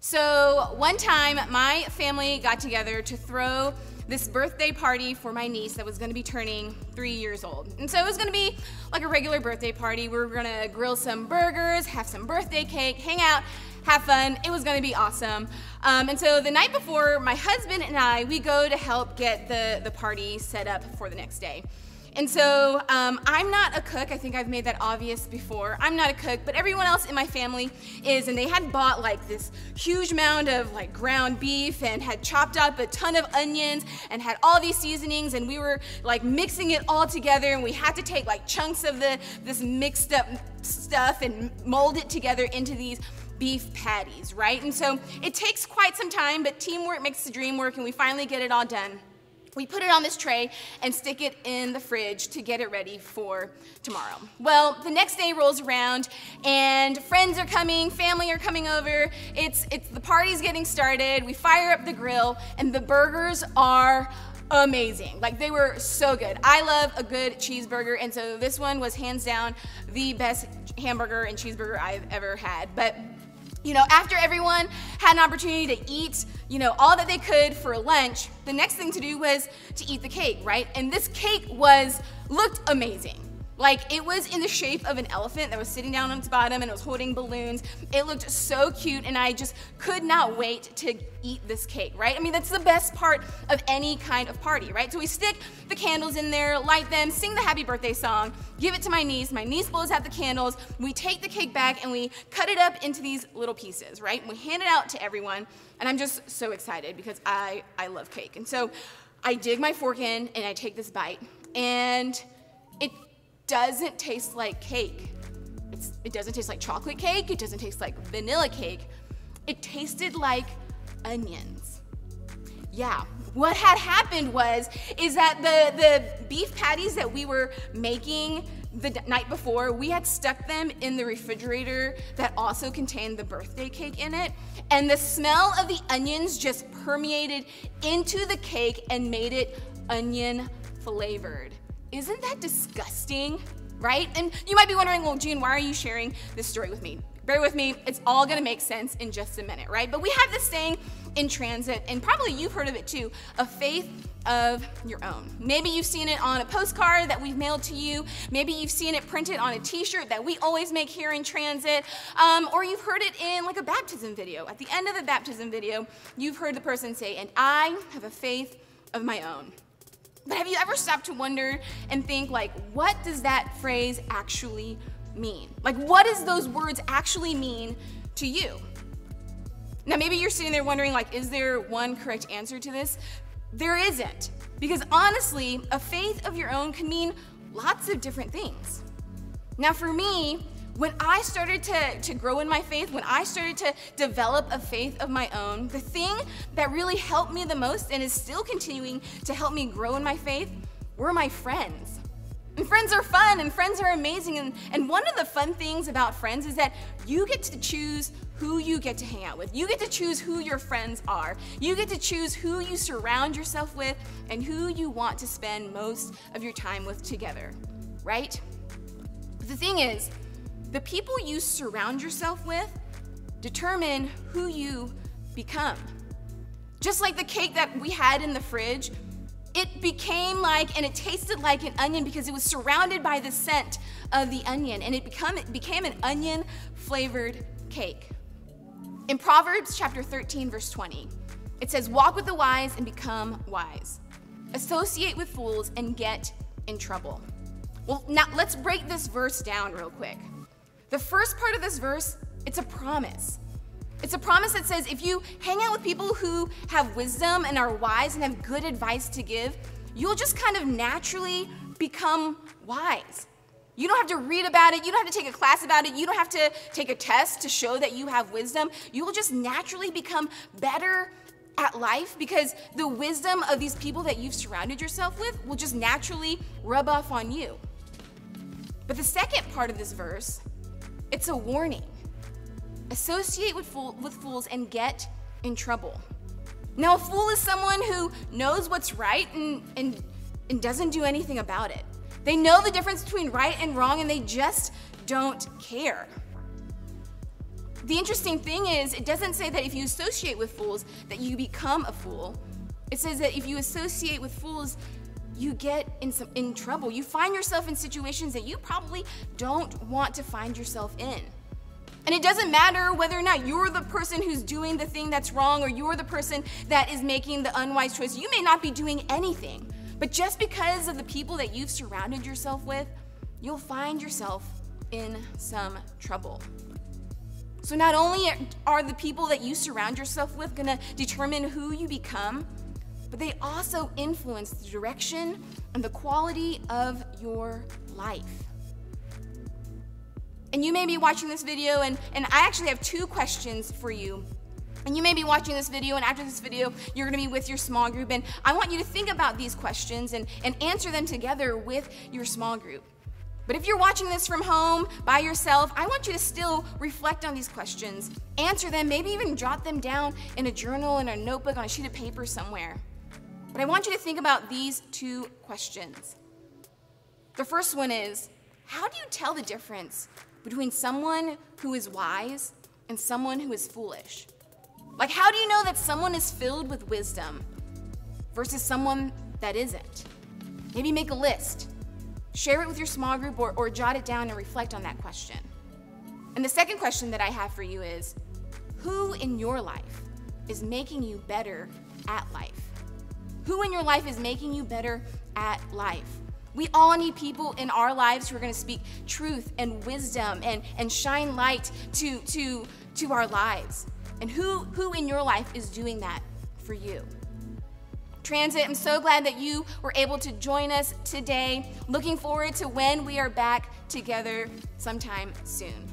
So one time, my family got together to throw this birthday party for my niece that was gonna be turning 3 years old. And so it was gonna be like a regular birthday party. We were gonna grill some burgers, have some birthday cake, hang out, have fun. It was gonna be awesome. And so the night before, my husband and I, we go to help get the party set up for the next day. And so I'm not a cook. I think I've made that obvious before. I'm not a cook, but everyone else in my family is, and they had bought like this huge mound of like ground beef and had chopped up a ton of onions and had all these seasonings, and we were like mixing it all together, and we had to take like chunks of this mixed up stuff and mold it together into these beef patties, right? And so it takes quite some time, but teamwork makes the dream work, and we finally get it all done. We put it on this tray and stick it in the fridge to get it ready for tomorrow. Well, the next day rolls around and friends are coming, family are coming over, the party's getting started, we fire up the grill, and the burgers are amazing. Like, they were so good. I love a good cheeseburger, and so this one was hands down the best hamburger and cheeseburger I've ever had. But you know, after everyone had an opportunity to eat, you know, all that they could for lunch, the next thing to do was to eat the cake, right? And this cake looked amazing. Like, it was in the shape of an elephant that was sitting down on its bottom and it was holding balloons. It looked so cute, and I just could not wait to eat this cake, right? I mean, that's the best part of any kind of party, right? So we stick the candles in there, light them, sing the happy birthday song, give it to my niece blows out the candles, we take the cake back and we cut it up into these little pieces, right? And we hand it out to everyone, and I'm just so excited because I love cake. And so I dig my fork in and I take this bite, and it doesn't taste like cake. It doesn't taste like chocolate cake. It doesn't taste like vanilla cake. It tasted like onions. Yeah, what had happened is that the beef patties that we were making the night before, we had stuck them in the refrigerator that also contained the birthday cake in it, and the smell of the onions just permeated into the cake and made it onion flavored. Isn't that disgusting, right? And you might be wondering, well, Jean, why are you sharing this story with me? Bear with me, it's all gonna make sense in just a minute, right? But we have this saying in transit, and probably you've heard of it too, a faith of your own. Maybe you've seen it on a postcard that we've mailed to you. Maybe you've seen it printed on a t-shirt that we always make here in transit, or you've heard it in like a baptism video. At the end of the baptism video, you've heard the person say, and I have a faith of my own. But have you ever stopped to wonder and think, like, what does that phrase actually mean? Like, what does those words actually mean to you? Now, maybe you're sitting there wondering, like, is there one correct answer to this? There isn't. Because honestly, a faith of your own can mean lots of different things. Now, for me, when I started to grow in my faith, when I started to develop a faith of my own, the thing that really helped me the most and is still continuing to help me grow in my faith were my friends. And friends are fun, and friends are amazing, and one of the fun things about friends is that you get to choose who you get to hang out with. You get to choose who your friends are. You get to choose who you surround yourself with and who you want to spend most of your time with together, right? But the thing is, the people you surround yourself with determine who you become. Just like the cake that we had in the fridge, it became like, and it tasted like an onion because it was surrounded by the scent of the onion, and it became an onion flavored cake. In Proverbs chapter 13, verse 20, it says, walk with the wise and become wise. Associate with fools and get in trouble. Well, now let's break this verse down real quick. The first part of this verse, it's a promise. It's a promise that says if you hang out with people who have wisdom and are wise and have good advice to give, you'll just kind of naturally become wise. You don't have to read about it. You don't have to take a class about it. You don't have to take a test to show that you have wisdom. You will just naturally become better at life because the wisdom of these people that you've surrounded yourself with will just naturally rub off on you. But the second part of this verse, it's a warning. Associate with fools and get in trouble. Now, a fool is someone who knows what's right and doesn't do anything about it. They know the difference between right and wrong, and they just don't care. The interesting thing is, it doesn't say that if you associate with fools that you become a fool. It says that if you associate with fools, you get in trouble. You find yourself in situations that you probably don't want to find yourself in. And it doesn't matter whether or not you're the person who's doing the thing that's wrong or you're the person that is making the unwise choice. You may not be doing anything, but just because of the people that you've surrounded yourself with, you'll find yourself in some trouble. So not only are the people that you surround yourself with gonna determine who you become, but they also influence the direction and the quality of your life. And you may be watching this video, and I actually have 2 questions for you. And you may be watching this video, and after this video, you're gonna be with your small group, and I want you to think about these questions and answer them together with your small group. But if you're watching this from home by yourself, I want you to still reflect on these questions, answer them, maybe even jot them down in a journal, in a notebook, on a sheet of paper somewhere. But I want you to think about these 2 questions. The first one is, how do you tell the difference between someone who is wise and someone who is foolish? Like, how do you know that someone is filled with wisdom versus someone that isn't? Maybe make a list. Share it with your small group or jot it down and reflect on that question. And the second question that I have for you is, who in your life is making you better at life? Who in your life is making you better at life? We all need people in our lives who are going to speak truth and wisdom and shine light to our lives. And who in your life is doing that for you? Transit, I'm so glad that you were able to join us today. Looking forward to when we are back together sometime soon.